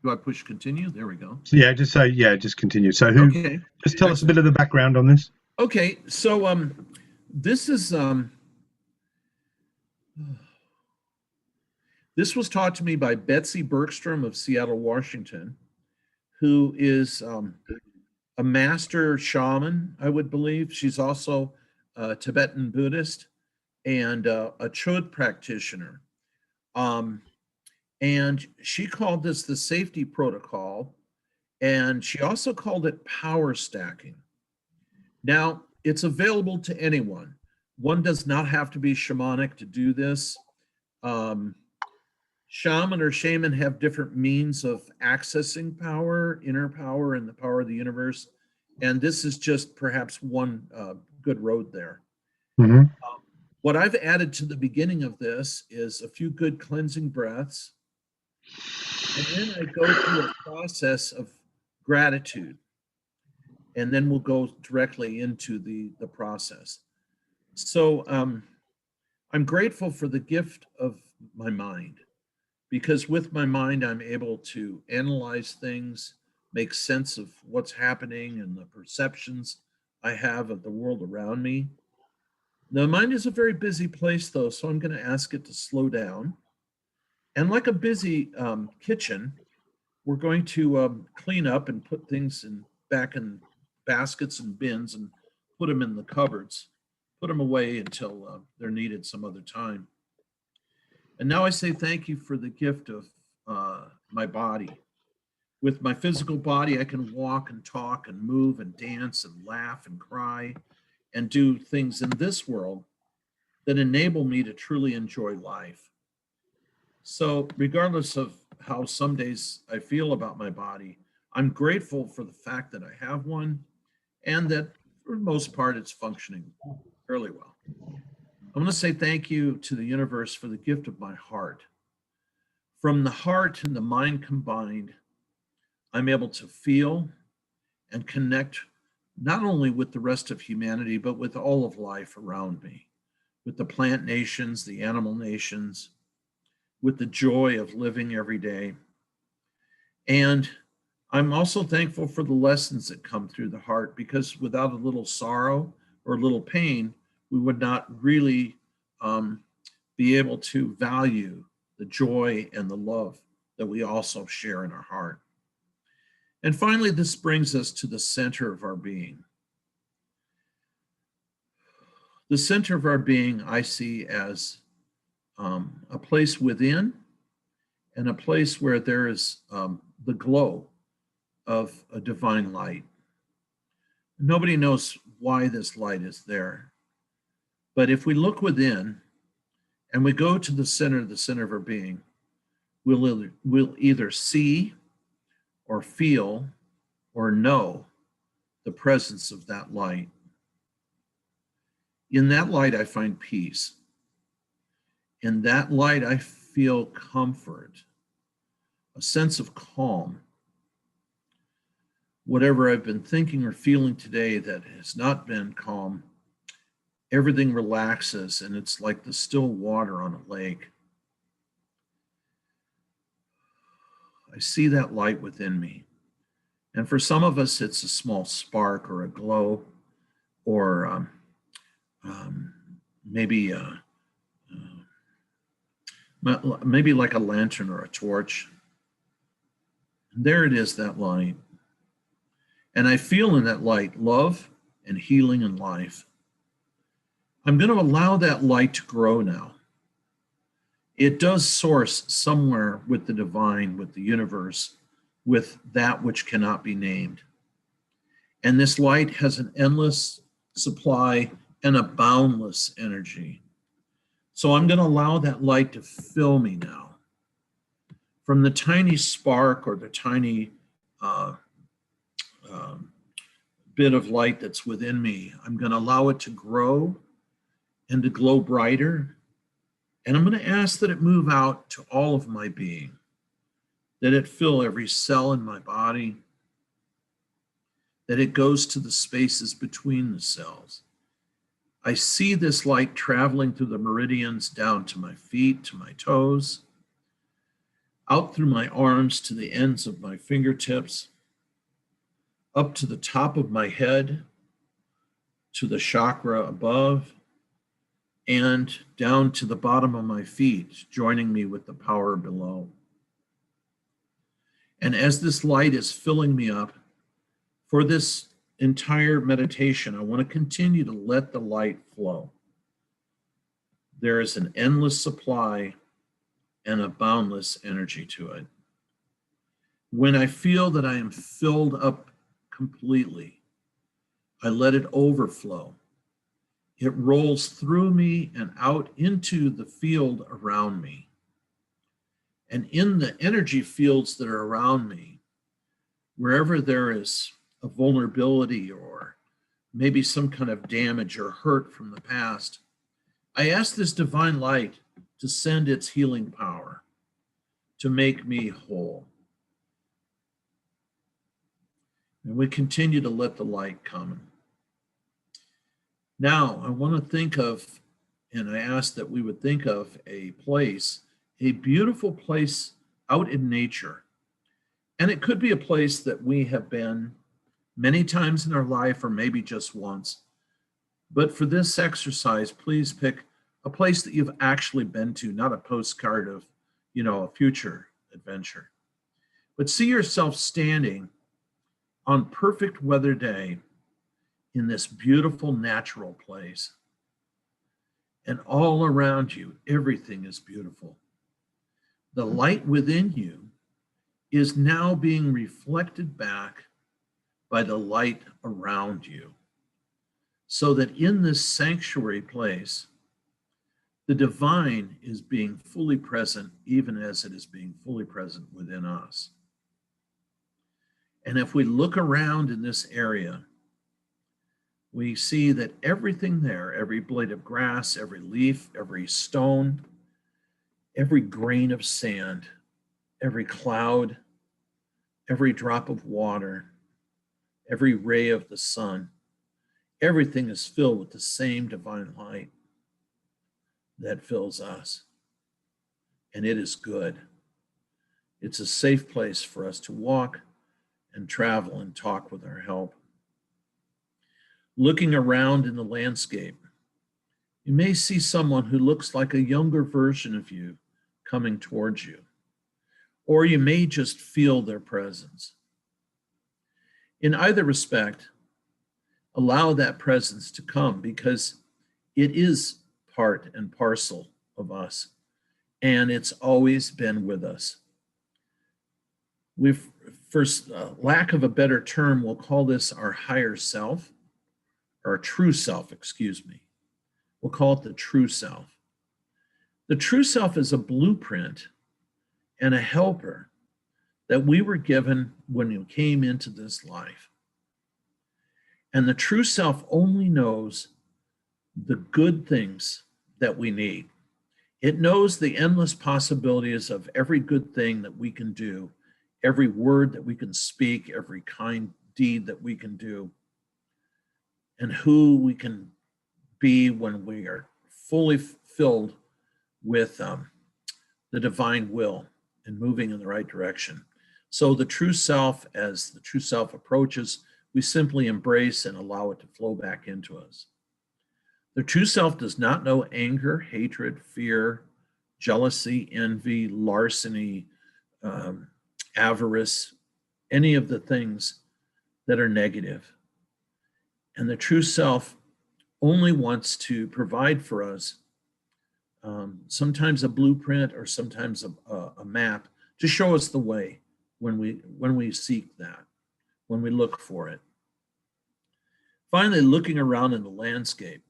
Do I push continue? There we go. So yeah, just say yeah, just continue. So who? Okay, Just tell us a bit excellent. of the background on this. Okay, so this is this was taught to me by Betsy Bergstrom of Seattle, Washington, who is a master shaman, I would believe. She's also a Tibetan Buddhist and a Chod practitioner. Um, and she called this the safety protocol, and she also called it power stacking. Now, it's available to anyone. One does not have to be shamanic to do this. Um, Shaman or shaman have different means of accessing power, inner power, and the power of the universe. And this is just perhaps one good road there. Hmm. What I've added to the beginning of this is a few good cleansing breaths. And then I go through a process of gratitude. And then we'll go directly into the process. So I'm grateful for the gift of my mind, because with my mind, I'm able to analyze things, make sense of what's happening and the perceptions I have of the world around me. The mind is a very busy place, though, so I'm going to ask it to slow down. And like a busy kitchen, we're going to clean up and put things back in baskets and bins and put them in the cupboards, put them away until they're needed some other time. And now I say thank you for the gift of my body. With my physical body, I can walk and talk and move and dance and laugh and cry and do things in this world that enable me to truly enjoy life. So, regardless of how some days I feel about my body, I'm grateful for the fact that I have one and that for the most part it's functioning fairly well. I'm going to say thank you to the universe for the gift of my heart. From the heart and the mind combined, I'm able to feel and connect not only with the rest of humanity, but with all of life around me, with the plant nations, the animal nations, with the joy of living every day. And I'm also thankful for the lessons that come through the heart, because without a little sorrow or a little pain, we would not really um, be able to value the joy and the love that we also share in our heart. And finally, this brings us to the center of our being. The center of our being I see as a place within and a place where there is the glow of a divine light. Nobody knows why this light is there. But if we look within and we go to the center of our being, we'll either see or feel or know the presence of that light. In that light, I find peace. In that light, I feel comfort, a sense of calm. Whatever I've been thinking or feeling today that has not been calm, everything relaxes and it's like the still water on a lake. I see that light within me. And for some of us, it's a small spark or a glow or um, maybe maybe like a lantern or a torch. And there it is, that light. And I feel in that light love and healing and life. I'm going to allow that light to grow now. It does source somewhere with the divine, with the universe, with that which cannot be named. And this light has an endless supply and a boundless energy. So I'm going to allow that light to fill me now. From the tiny spark or the tiny uh, um, bit of light that's within me, I'm going to allow it to grow and to glow brighter. And I'm going to ask that it move out to all of my being, that it fill every cell in my body, that it goes to the spaces between the cells. I see this light traveling through the meridians down to my feet, to my toes. out through my arms to the ends of my fingertips, up to the top of my head, to the chakra above, and down to the bottom of my feet, joining me with the power below. And as this light is filling me up, for this entire meditation, I want to continue to let the light flow. There is an endless supply and a boundless energy to it. When I feel that I am filled up completely, I let it overflow. It rolls through me and out into the field around me. And in the energy fields that are around me, wherever there is a vulnerability or maybe some kind of damage or hurt from the past, I ask this divine light to send its healing power to make me whole. And we continue to let the light come. Now, I want to think of, and I ask that we would think of a place, a beautiful place out in nature. And it could be a place that we have been many times in our life or maybe just once. But for this exercise, please pick a place that you've actually been to, not a postcard of, a future adventure. But see yourself standing on perfect weather day in this beautiful natural place. And all around you, everything is beautiful. The light within you is now being reflected back by the light around you. So that in this sanctuary place, the divine is being fully present, even as it is being fully present within us. And if we look around in this area, we see that everything there, every blade of grass, every leaf, every stone, every grain of sand, every cloud, every drop of water, every ray of the sun, everything is filled with the same divine light that fills us. And it is good. It's a safe place for us to walk and travel and talk with our help. Looking around in the landscape, you may see someone who looks like a younger version of you coming towards you, or you may just feel their presence. In either respect, allow that presence to come because it is part and parcel of us, and it's always been with us. For lack of a better term, we'll call this our higher self, or true self, excuse me. We'll call it the true self. The true self is a blueprint and a helper that we were given when we came into this life. And the true self only knows the good things that we need. It knows the endless possibilities of every good thing that we can do, every word that we can speak, every kind deed that we can do, and who we can be when we are fully filled with the divine will and moving in the right direction. So the true self, as the true self approaches, we simply embrace and allow it to flow back into us. The true self does not know anger, hatred, fear, jealousy, envy, larceny, avarice, any of the things that are negative. And the true self only wants to provide for us sometimes a blueprint or sometimes a map to show us the way when we seek that, when we look for it. Finally, looking around in the landscape,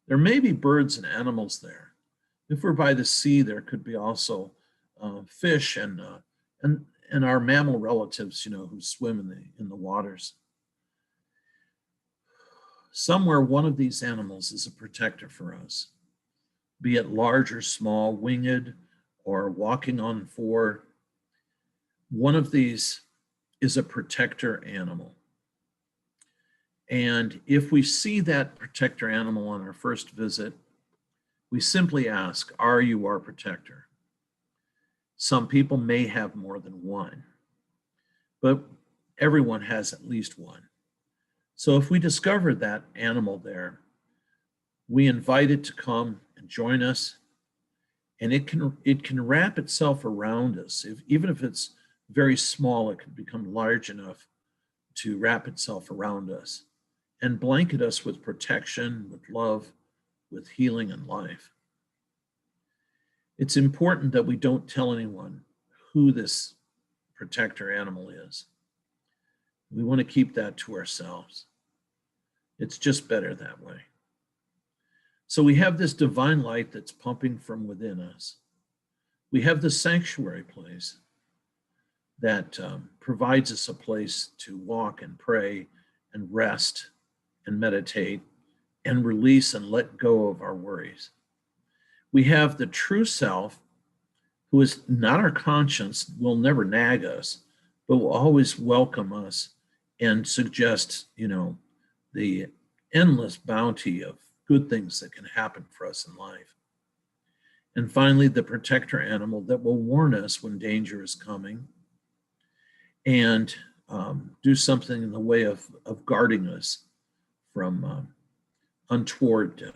there may be birds and animals there. If we're by the sea, there could be also fish and our mammal relatives, who swim in the waters. Somewhere, one of these animals is a protector for us, be it large or small, winged or walking on four. One of these is a protector animal. And if we see that protector animal on our first visit, we simply ask, "Are you our protector?" Some people may have more than one, but everyone has at least one. So if we discover that animal there, we invite it to come and join us, and it can wrap itself around us. Even if it's very small, it can become large enough to wrap itself around us and blanket us with protection, with love, with healing and life. It's important that we don't tell anyone who this protector animal is. We want to keep that to ourselves. It's just better that way. So we have this divine light that's pumping from within us. We have the sanctuary place that provides us a place to walk and pray and rest and meditate and release and let go of our worries. We have the true self, who is not our conscience, will never nag us, but will always welcome us and suggest, the endless bounty of good things that can happen for us in life. And finally, the protector animal that will warn us when danger is coming and do something in the way of guarding us from untoward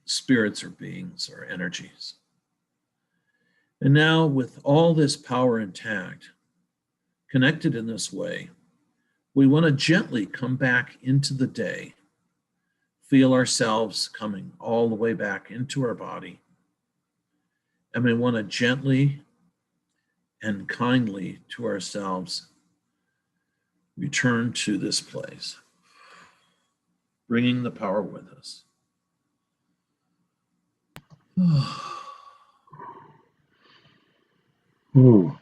spirits or beings or energies. And now, with all this power intact, connected in this way, we want to gently come back into the day, feel ourselves coming all the way back into our body. And we want to gently and kindly to ourselves return to this place, bringing the power with us. Ooh.